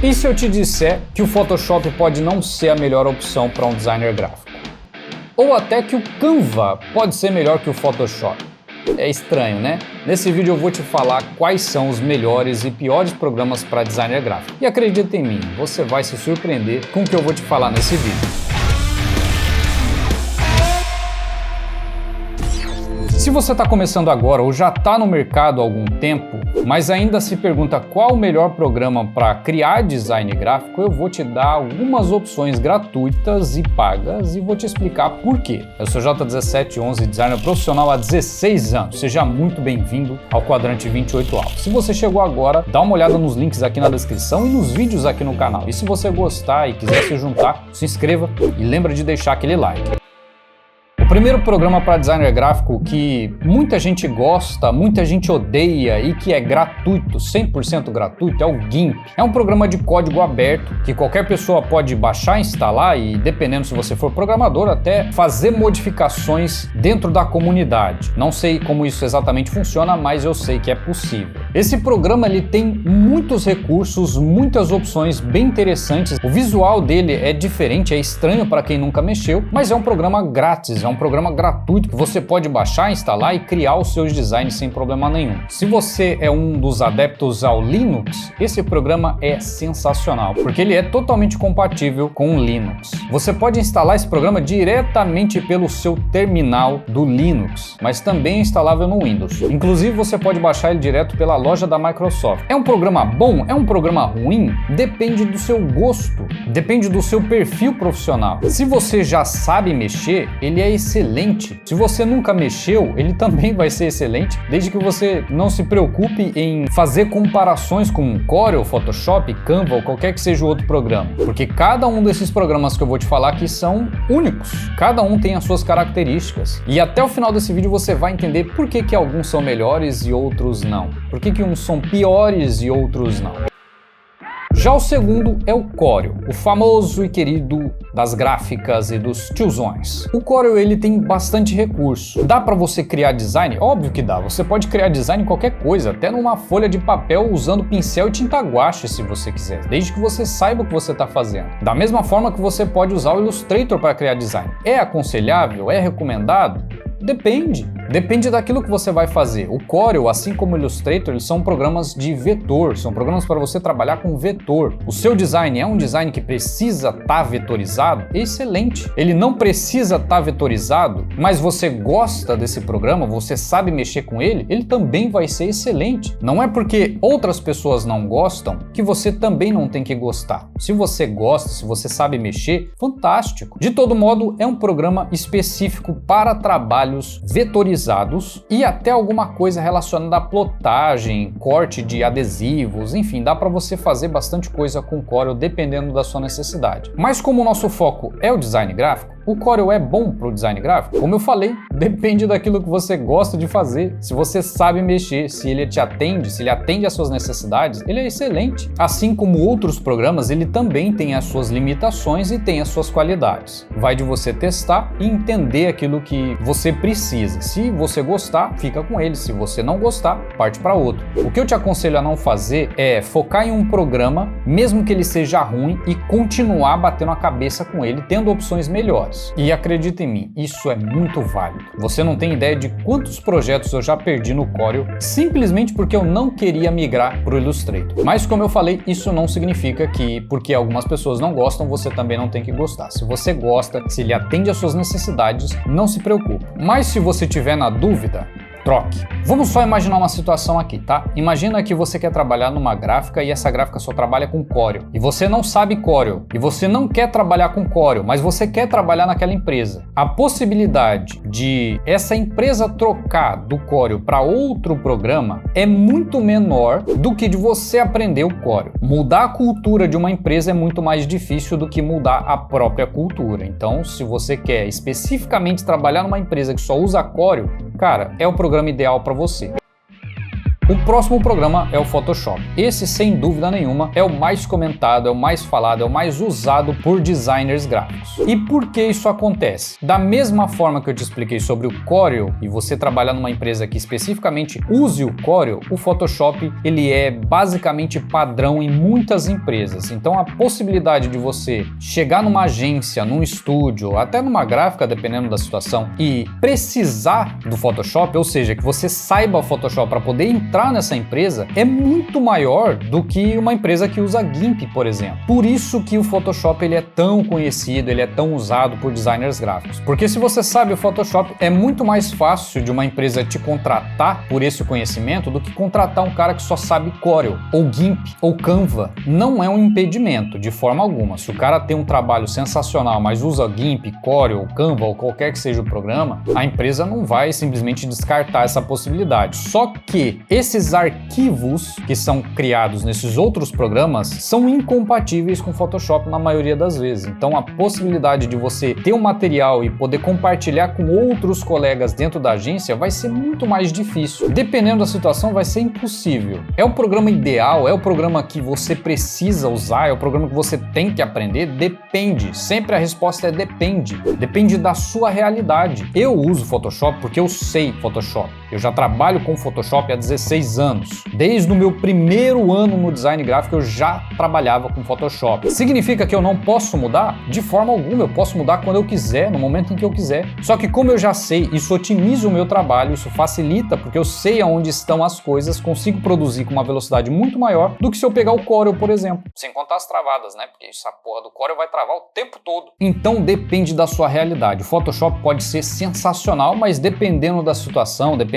E se eu te disser que o Photoshop pode não ser a melhor opção para um designer gráfico? Ou até que o Canva pode ser melhor que o Photoshop? É estranho, né? Nesse vídeo eu vou te falar quais são os melhores e piores programas para designer gráfico. E acredita em mim, você vai se surpreender com o que eu vou te falar nesse vídeo. Se você está começando agora ou já está no mercado há algum tempo, mas ainda se pergunta qual o melhor programa para criar design gráfico, eu vou te dar algumas opções gratuitas e pagas e vou te explicar por quê. Eu sou J1711, designer profissional há 16 anos. Seja muito bem-vindo ao Quadrante 28 Alpha. Se você chegou agora, dá uma olhada nos links aqui na descrição e nos vídeos aqui no canal. E se você gostar e quiser se juntar, se inscreva e lembra de deixar aquele like. O primeiro programa para designer gráfico que muita gente gosta, muita gente odeia e que é gratuito, 100% gratuito, é o GIMP. É um programa de código aberto que qualquer pessoa pode baixar, instalar e, dependendo se você for programador, até fazer modificações dentro da comunidade. Não sei como isso exatamente funciona, mas eu sei que é possível. Esse programa ele tem muitos recursos, muitas opções bem interessantes. O visual dele é diferente, é estranho para quem nunca mexeu, mas é um programa grátis, é um programa gratuito que você pode baixar, instalar e criar os seus designs sem problema nenhum. Se você é um dos adeptos ao Linux, esse programa é sensacional, porque ele é totalmente compatível com o Linux. Você pode instalar esse programa diretamente pelo seu terminal do Linux, mas também é instalável no Windows. Inclusive, você pode baixar ele direto pela loja da Microsoft. É um programa bom? É um programa ruim? Depende do seu gosto, depende do seu perfil profissional. Se você já sabe mexer, ele é excelente. Se você nunca mexeu, ele também vai ser excelente, desde que você não se preocupe em fazer comparações com Corel, Photoshop, Canva ou qualquer que seja o outro programa, porque cada um desses programas que eu vou te falar aqui são únicos. Cada um tem as suas características. E até o final desse vídeo você vai entender por que alguns são melhores e outros não. Por que uns são piores e outros não. Já o segundo é o Corel, o famoso e querido das gráficas e dos tiozões. O Corel ele tem bastante recurso. Dá para você criar design? Óbvio que dá. Você pode criar design em qualquer coisa, até numa folha de papel usando pincel e tinta guache se você quiser, desde que você saiba o que você está fazendo. Da mesma forma que você pode usar o Illustrator para criar design. É aconselhável? É recomendado? Depende. Depende daquilo que você vai fazer. O Corel, assim como o Illustrator, eles são programas de vetor, são programas para você trabalhar com vetor. O seu design é um design que precisa estar vetorizado? Excelente. Ele não precisa estar vetorizado, mas você gosta desse programa, você sabe mexer com ele, ele também vai ser excelente. Não é porque outras pessoas não gostam que você também não tem que gostar. Se você gosta, se você sabe mexer, fantástico. De todo modo, é um programa específico para trabalhos vetorizados e até alguma coisa relacionada à plotagem, corte de adesivos, enfim, dá para você fazer bastante coisa com o Corel dependendo da sua necessidade. Mas como o nosso foco é o design gráfico, o Corel é bom para o design gráfico? Como eu falei, depende daquilo que você gosta de fazer. Se você sabe mexer, se ele te atende, se ele atende às suas necessidades, ele é excelente. Assim como outros programas, ele também tem as suas limitações e tem as suas qualidades. Vai de você testar e entender aquilo que você precisa. Se você gostar, fica com ele. Se você não gostar, parte para outro. O que eu te aconselho a não fazer é focar em um programa, mesmo que ele seja ruim, e continuar batendo a cabeça com ele, tendo opções melhores. E acredita em mim, isso é muito válido. Você não tem ideia de quantos projetos eu já perdi no Corel simplesmente porque eu não queria migrar para o Illustrator. Mas como eu falei, isso não significa que porque algumas pessoas não gostam, você também não tem que gostar. Se você gosta, se ele atende às suas necessidades, não se preocupe. Mas se você tiver na dúvida, troque. Vamos só imaginar uma situação aqui, tá? Imagina que você quer trabalhar numa gráfica e essa gráfica só trabalha com Corel. E você não sabe Corel. E você não quer trabalhar com Corel, mas você quer trabalhar naquela empresa. A possibilidade de essa empresa trocar do Corel para outro programa é muito menor do que de você aprender o Corel. Mudar a cultura de uma empresa é muito mais difícil do que mudar a própria cultura. Então, se você quer especificamente trabalhar numa empresa que só usa Corel, cara, é o programa ideal para você. O próximo programa é o Photoshop. Esse, sem dúvida nenhuma, é o mais comentado, é o mais falado, é o mais usado por designers gráficos. E por que isso acontece? Da mesma forma que eu te expliquei sobre o Corel, e você trabalha numa empresa que especificamente use o Corel, o Photoshop ele é basicamente padrão em muitas empresas. Então a possibilidade de você chegar numa agência, num estúdio, até numa gráfica, dependendo da situação, e precisar do Photoshop, ou seja, que você saiba o Photoshop para poder entrar nessa empresa, é muito maior do que uma empresa que usa GIMP, por exemplo. Por isso que o Photoshop ele é tão conhecido, ele é tão usado por designers gráficos. Porque se você sabe o Photoshop, é muito mais fácil de uma empresa te contratar por esse conhecimento do que contratar um cara que só sabe Corel, ou GIMP, ou Canva. Não é um impedimento, de forma alguma. Se o cara tem um trabalho sensacional, mas usa GIMP, Corel, Canva ou qualquer que seja o programa, a empresa não vai simplesmente descartar essa possibilidade. Só que esses arquivos que são criados nesses outros programas são incompatíveis com o Photoshop na maioria das vezes. Então a possibilidade de você ter um material e poder compartilhar com outros colegas dentro da agência vai ser muito mais difícil. Dependendo da situação, vai ser impossível. É o programa ideal? É o programa que você precisa usar? É o programa que você tem que aprender? Depende. Sempre a resposta é depende. Depende da sua realidade. Eu uso Photoshop porque eu sei Photoshop. Eu já trabalho com Photoshop há 16 anos. Desde o meu primeiro ano no design gráfico eu já trabalhava com Photoshop. Significa que eu não posso mudar? De forma alguma, eu posso mudar quando eu quiser, no momento em que eu quiser. Só que como eu já sei, isso otimiza o meu trabalho, isso facilita, porque eu sei aonde estão as coisas, consigo produzir com uma velocidade muito maior do que se eu pegar o Corel, por exemplo. Sem contar as travadas, né? Porque essa porra do Corel vai travar o tempo todo. Então depende da sua realidade. O Photoshop pode ser sensacional, mas dependendo da situação, dependendo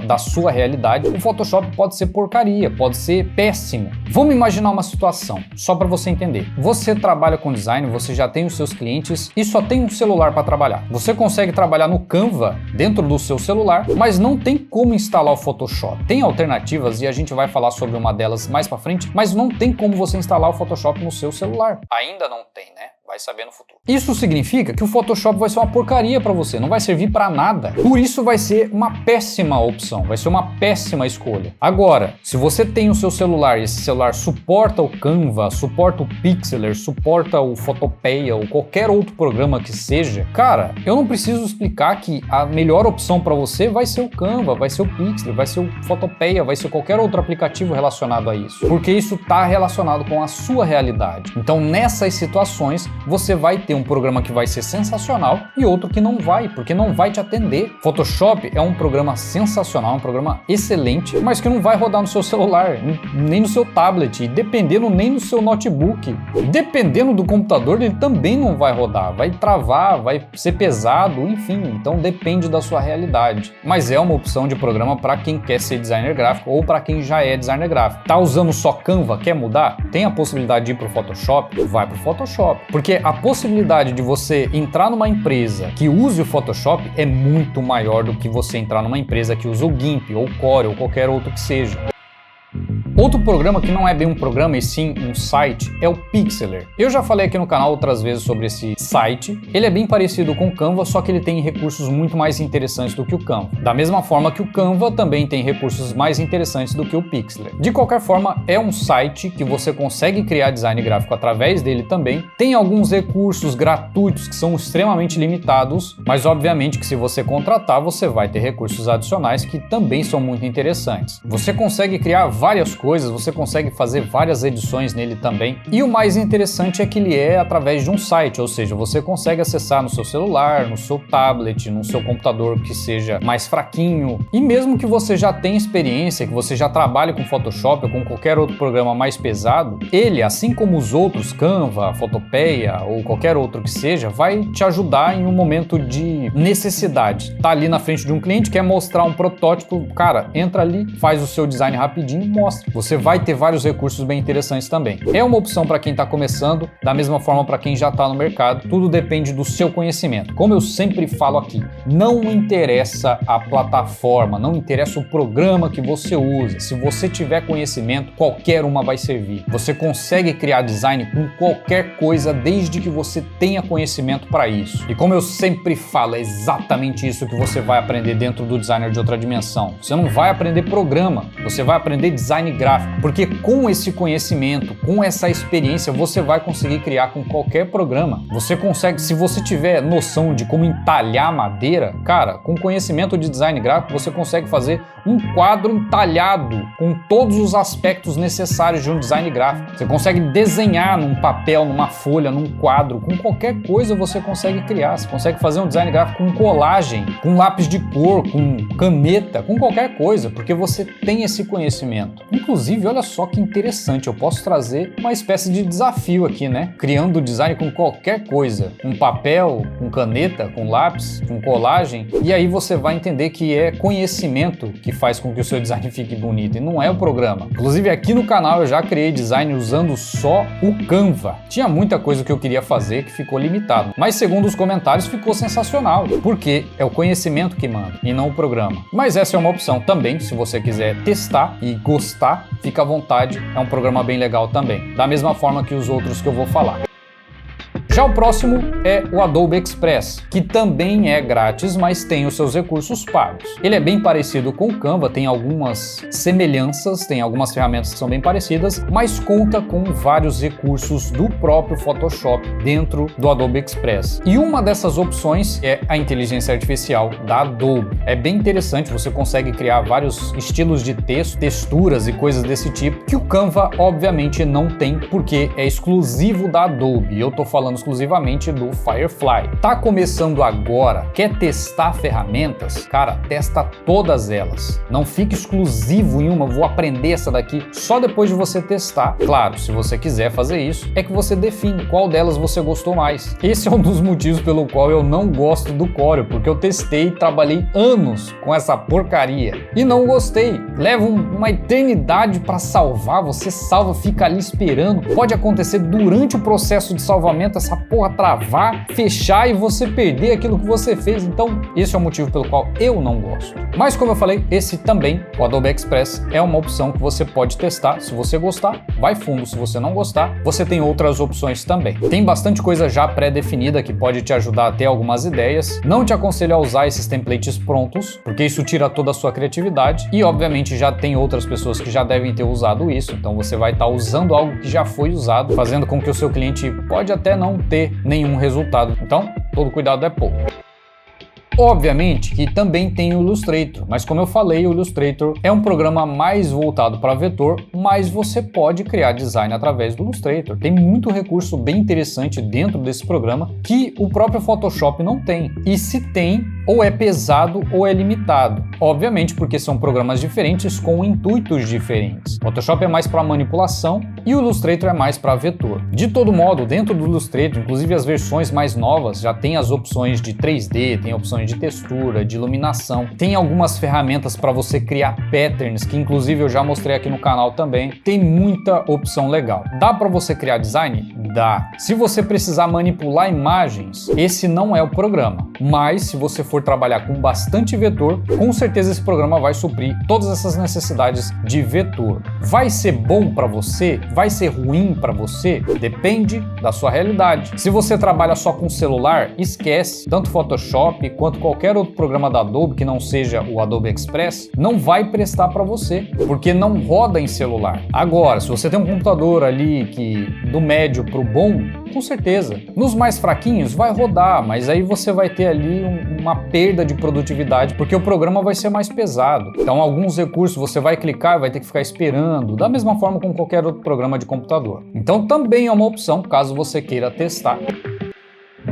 da sua realidade, o Photoshop pode ser porcaria, pode ser péssimo. Vamos imaginar uma situação, só para você entender. Você trabalha com design, você já tem os seus clientes e só tem um celular para trabalhar. Você consegue trabalhar no Canva dentro do seu celular, mas não tem como instalar o Photoshop. Tem alternativas e a gente vai falar sobre uma delas mais para frente, mas não tem como você instalar o Photoshop no seu celular. Ainda não tem, né? Vai saber no futuro. Isso significa que o Photoshop vai ser uma porcaria para você, não vai servir para nada. Por isso vai ser uma péssima opção, vai ser uma péssima escolha. Agora, se você tem o seu celular e esse celular suporta o Canva, suporta o Pixlr, suporta o Photopeia ou qualquer outro programa que seja, cara, eu não preciso explicar que a melhor opção para você vai ser o Canva, vai ser o Pixlr, vai ser o Photopeia, vai ser qualquer outro aplicativo relacionado a isso, porque isso está relacionado com a sua realidade. Então, nessas situações, você vai ter um programa que vai ser sensacional e outro que não vai, porque não vai te atender. Photoshop é um programa sensacional, um programa excelente, mas que não vai rodar no seu celular, nem no seu tablet, e dependendo nem no seu notebook. Dependendo do computador, ele também não vai rodar, vai travar, vai ser pesado, enfim, então depende da sua realidade. Mas é uma opção de programa para quem quer ser designer gráfico ou para quem já é designer gráfico. Tá usando só Canva, quer mudar? Tem a possibilidade de ir para o Photoshop? Vai para o Photoshop. Porque a possibilidade de você entrar numa empresa que use o Photoshop é muito maior do que você entrar numa empresa que usa o GIMP ou Corel ou qualquer outro que seja. Outro programa que não é bem um programa e sim um site é o Pixlr. Eu já falei aqui no canal outras vezes sobre esse site. Ele é bem parecido com o Canva, só que ele tem recursos muito mais interessantes do que o Canva. Da mesma forma que o Canva também tem recursos mais interessantes do que o Pixlr. De qualquer forma, é um site que você consegue criar design gráfico através dele também. Tem alguns recursos gratuitos que são extremamente limitados, mas obviamente que se você contratar, você vai ter recursos adicionais que também são muito interessantes. Você consegue criar várias coisas, você consegue fazer várias edições nele também. E o mais interessante é que ele é através de um site, ou seja, você consegue acessar no seu celular, no seu tablet, no seu computador que seja mais fraquinho. E mesmo que você já tenha experiência, que você já trabalhe com Photoshop ou com qualquer outro programa mais pesado, ele, assim como os outros, Canva, Photopeia ou qualquer outro que seja, vai te ajudar em um momento de necessidade. Tá ali na frente de um cliente, quer mostrar um protótipo, cara, entra ali, faz o seu design rapidinho e mostra. você vai ter vários recursos bem interessantes também. É uma opção para quem está começando, da mesma forma para quem já está no mercado, tudo depende do seu conhecimento. Como eu sempre falo aqui, não interessa a plataforma, não interessa o programa que você usa, se você tiver conhecimento, qualquer uma vai servir. Você consegue criar design com qualquer coisa desde que você tenha conhecimento para isso. E como eu sempre falo, é exatamente isso que você vai aprender dentro do Designer de Outra Dimensão. Você não vai aprender programa, você vai aprender design gráfico, porque com esse conhecimento, com essa experiência, você vai conseguir criar com qualquer programa. Você consegue, se você tiver noção de como entalhar madeira, cara, com conhecimento de design gráfico, você consegue fazer um quadro entalhado com todos os aspectos necessários de um design gráfico. Você consegue desenhar num papel, numa folha, num quadro, com qualquer coisa você consegue criar. Você consegue fazer um design gráfico com colagem, com lápis de cor, com caneta, com qualquer coisa, porque você tem esse conhecimento. Inclusive, olha só que interessante, eu posso trazer uma espécie de desafio aqui, né? Criando design com qualquer coisa, com papel, com caneta, com lápis, com colagem, e aí você vai entender que é conhecimento que faz com que o seu design fique bonito, e não é o programa. Inclusive, aqui no canal eu já criei design usando só o Canva. Tinha muita coisa que eu queria fazer que ficou limitado, mas segundo os comentários ficou sensacional, porque é o conhecimento que manda e não o programa. Mas essa é uma opção também, se você quiser testar e gostar, fica à vontade, é um programa bem legal também, da mesma forma que os outros que eu vou falar. Já o próximo é o Adobe Express, que também é grátis, mas tem os seus recursos pagos. Ele é bem parecido com o Canva, tem algumas semelhanças, tem algumas ferramentas que são bem parecidas, mas conta com vários recursos do próprio Photoshop dentro do Adobe Express. E uma dessas opções é a inteligência artificial da Adobe. É bem interessante, você consegue criar vários estilos de texto, texturas e coisas desse tipo, que o Canva obviamente não tem, porque é exclusivo da Adobe. Eu tô falando exclusivamente do Firefly. Tá começando agora, quer testar ferramentas? Cara, testa todas elas. Não fique exclusivo em uma, vou aprender essa daqui só depois de você testar. Claro, se você quiser fazer isso, é que você define qual delas você gostou mais. Esse é um dos motivos pelo qual eu não gosto do Corel, porque eu testei e trabalhei anos com essa porcaria e não gostei. Leva uma eternidade para salvar, você salva, fica ali esperando. Pode acontecer durante o processo de salvamento, essa porra travar, fechar e você perder aquilo que você fez. Então, esse é o motivo pelo qual eu não gosto. Mas como eu falei, esse também, o Adobe Express, é uma opção que você pode testar. Se você gostar, vai fundo. Se você não gostar, você tem outras opções também. Tem bastante coisa já pré-definida que pode te ajudar a ter algumas ideias. Não te aconselho a usar esses templates prontos, porque isso tira toda a sua criatividade. E, obviamente, já tem outras pessoas que já devem ter usado isso. Então, você vai estar usando algo que já foi usado, fazendo com que o seu cliente pode até não ter nenhum resultado. Então, todo cuidado é pouco. Obviamente que também tem o Illustrator, mas como eu falei, o Illustrator é um programa mais voltado para vetor, mas você pode criar design através do Illustrator. Tem muito recurso bem interessante dentro desse programa que o próprio Photoshop não tem. E se tem, ou é pesado ou é limitado. Obviamente porque são programas diferentes com intuitos diferentes. O Photoshop é mais para manipulação e o Illustrator é mais para vetor. De todo modo, dentro do Illustrator, inclusive as versões mais novas já tem as opções de 3D, tem opções de textura, de iluminação. Tem algumas ferramentas para você criar patterns, que inclusive eu já mostrei aqui no canal também. Tem muita opção legal. Dá para você criar design? Dá. Se você precisar manipular imagens, esse não é o programa. Mas se você for trabalhar com bastante vetor, com certeza esse programa vai suprir todas essas necessidades de vetor. Vai ser bom para você? Vai ser ruim para você? Depende da sua realidade. Se você trabalha só com celular, esquece. Tanto Photoshop quanto qualquer outro programa da Adobe que não seja o Adobe Express, não vai prestar para você, porque não roda em celular. Agora, se você tem um computador ali que do médio para o bom, com certeza. Nos mais fraquinhos vai rodar, mas aí você vai ter ali uma perda de produtividade, porque o programa vai ser mais pesado. Então, alguns recursos você vai clicar e vai ter que ficar esperando, da mesma forma com qualquer outro programa de computador. Então, também é uma opção, caso você queira testar.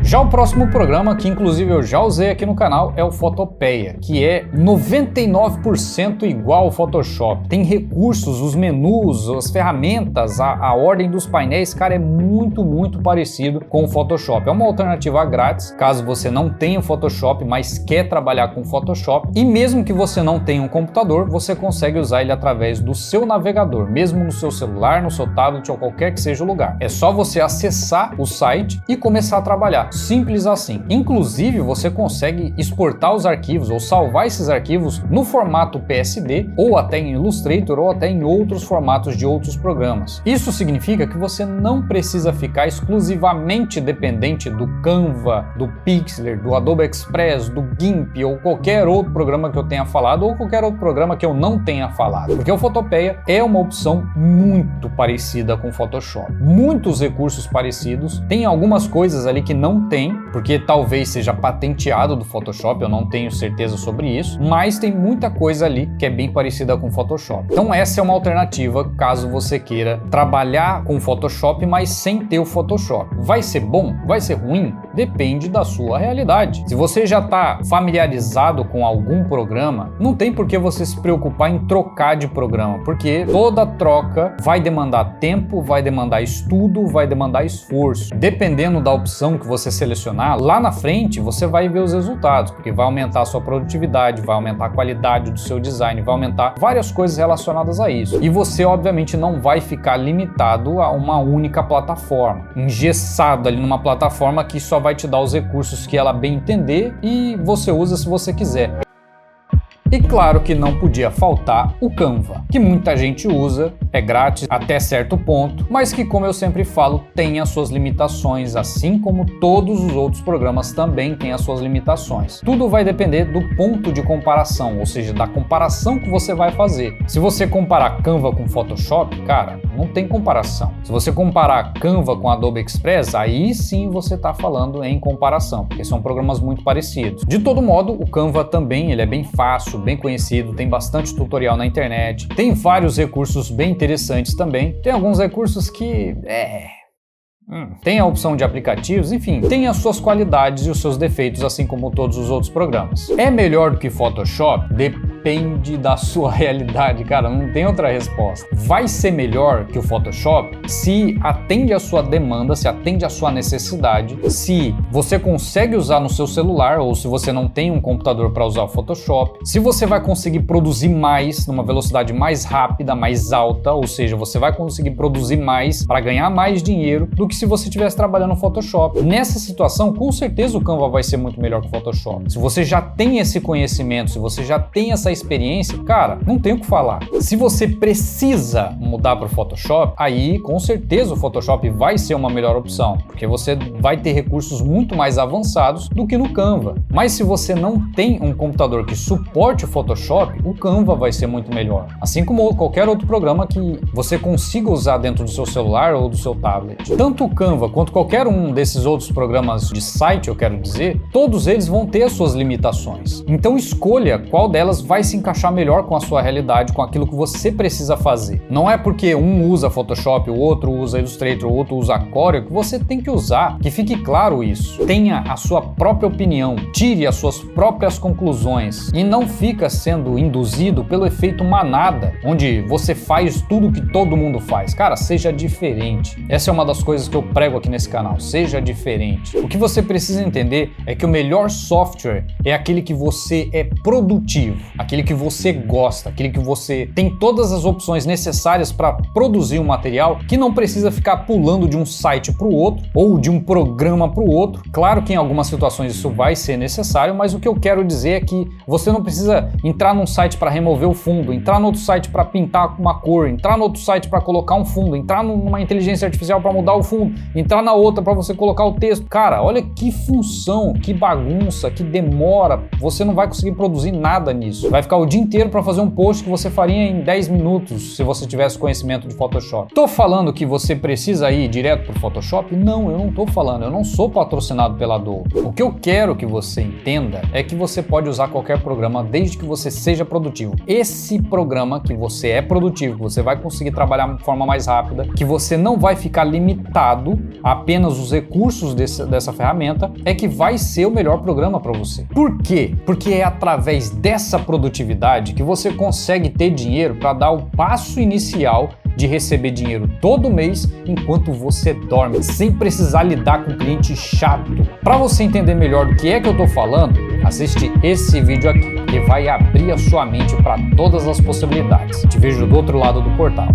Já o próximo programa, que inclusive eu já usei aqui no canal, é o Fotopeia, que é 99% igual ao Photoshop. Tem recursos, os menus, as ferramentas, a ordem dos painéis, cara, é muito parecido com o Photoshop. É uma alternativa grátis, caso você não tenha o Photoshop, mas quer trabalhar com o Photoshop. E mesmo que você não tenha um computador, você consegue usar ele através do seu navegador, mesmo no seu celular, no seu tablet ou qualquer que seja o lugar. É só você acessar o site e começar a trabalhar. Simples assim. Inclusive, você consegue exportar os arquivos ou salvar esses arquivos no formato PSD ou até em Illustrator ou até em outros formatos de outros programas. Isso significa que você não precisa ficar exclusivamente dependente do Canva, do Pixlr, do Adobe Express, do GIMP ou qualquer outro programa que eu tenha falado ou qualquer outro programa que eu não tenha falado. Porque o Fotopeia é uma opção muito parecida com o Photoshop. Muitos recursos parecidos, tem algumas coisas ali que não tem, porque talvez seja patenteado do Photoshop, eu não tenho certeza sobre isso, mas tem muita coisa ali que é bem parecida com o Photoshop. Então essa é uma alternativa caso você queira trabalhar com o Photoshop, mas sem ter o Photoshop. Vai ser bom? Vai ser ruim? Depende da sua realidade. Se você já está familiarizado com algum programa, não tem por que você se preocupar em trocar de programa, porque toda troca vai demandar tempo, vai demandar estudo, vai demandar esforço. Dependendo da opção que você selecionar, lá na frente você vai ver os resultados, porque vai aumentar a sua produtividade, vai aumentar a qualidade do seu design, vai aumentar várias coisas relacionadas a isso. E você, obviamente, não vai ficar limitado a uma única plataforma, engessado ali numa plataforma que só vai te dar os recursos que ela bem entender e você usa se você quiser. E claro que não podia faltar o Canva, que muita gente usa, é grátis até certo ponto, mas que, como eu sempre falo, tem as suas limitações, assim como todos os outros programas também têm as suas limitações. Tudo vai depender do ponto de comparação, ou seja, da comparação que você vai fazer. Se você comparar Canva com Photoshop, cara, não tem comparação. Se você comparar Canva com Adobe Express, aí sim você está falando em comparação, porque são programas muito parecidos. De todo modo, o Canva também ele é bem fácil, bem conhecido, tem bastante tutorial na internet, tem vários recursos bem interessantes também, tem alguns recursos que tem a opção de aplicativos, enfim, tem as suas qualidades e os seus defeitos, assim como todos os outros programas. É melhor do que Photoshop? Depende da sua realidade, cara, não tem outra resposta. Vai ser melhor que o Photoshop se atende à sua demanda, se atende à sua necessidade, se você consegue usar no seu celular ou se você não tem um computador para usar o Photoshop, se você vai conseguir produzir mais, numa velocidade mais rápida, mais alta, ou seja, você vai conseguir produzir mais para ganhar mais dinheiro do que se você estivesse trabalhando no Photoshop. Nessa situação, com certeza o Canva vai ser muito melhor que o Photoshop. Se você já tem esse conhecimento, se você já tem essa experiência, cara, não tem o que falar. Se você precisa mudar para o Photoshop, aí com certeza o Photoshop vai ser uma melhor opção, porque você vai ter recursos muito mais avançados do que no Canva. Mas se você não tem um computador que suporte o Photoshop, o Canva vai ser muito melhor. Assim como qualquer outro programa que você consiga usar dentro do seu celular ou do seu tablet. Tanto o Canva quanto qualquer um desses outros programas de site, eu quero dizer, todos eles vão ter as suas limitações. Então escolha qual delas vai se encaixar melhor com a sua realidade, com aquilo que você precisa fazer. Não é porque um usa Photoshop, o outro usa Illustrator, o outro usa Corel, que você tem que usar. Que fique claro isso. Tenha a sua própria opinião, tire as suas próprias conclusões e não fica sendo induzido pelo efeito manada, onde você faz tudo que todo mundo faz. Cara, seja diferente. Essa é uma das coisas que eu prego aqui nesse canal, seja diferente. O que você precisa entender é que o melhor software é aquele que você é produtivo, aquele que você gosta, aquele que você tem todas as opções necessárias para produzir um material que não precisa ficar pulando de um site para o outro ou de um programa para o outro. Claro que em algumas situações isso vai ser necessário, mas o que eu quero dizer é que você não precisa entrar num site para remover o fundo, entrar no outro site para pintar uma cor, entrar no outro site para colocar um fundo, entrar numa inteligência artificial para mudar o fundo, entrar na outra para você colocar o texto. Cara, olha que função, que bagunça, que demora. Você não vai conseguir produzir nada nisso. Vai ficar o dia inteiro para fazer um post que você faria em 10 minutos se você tivesse conhecimento de Photoshop. Tô falando que você precisa ir direto pro Photoshop? Não, eu não tô falando. Eu não sou patrocinado pela Adobe. O que eu quero que você entenda é que você pode usar qualquer programa desde que você seja produtivo. Esse programa que você é produtivo, que você vai conseguir trabalhar de forma mais rápida, que você não vai ficar limitado dedicado a apenas os recursos dessa ferramenta é que vai ser o melhor programa para você. Por quê? Porque é através dessa produtividade que você consegue ter dinheiro para dar o passo inicial de receber dinheiro todo mês enquanto você dorme, sem precisar lidar com cliente chato. Para você entender melhor do que é que eu estou falando, assiste esse vídeo aqui, que vai abrir a sua mente para todas as possibilidades. Te vejo do outro lado do portal.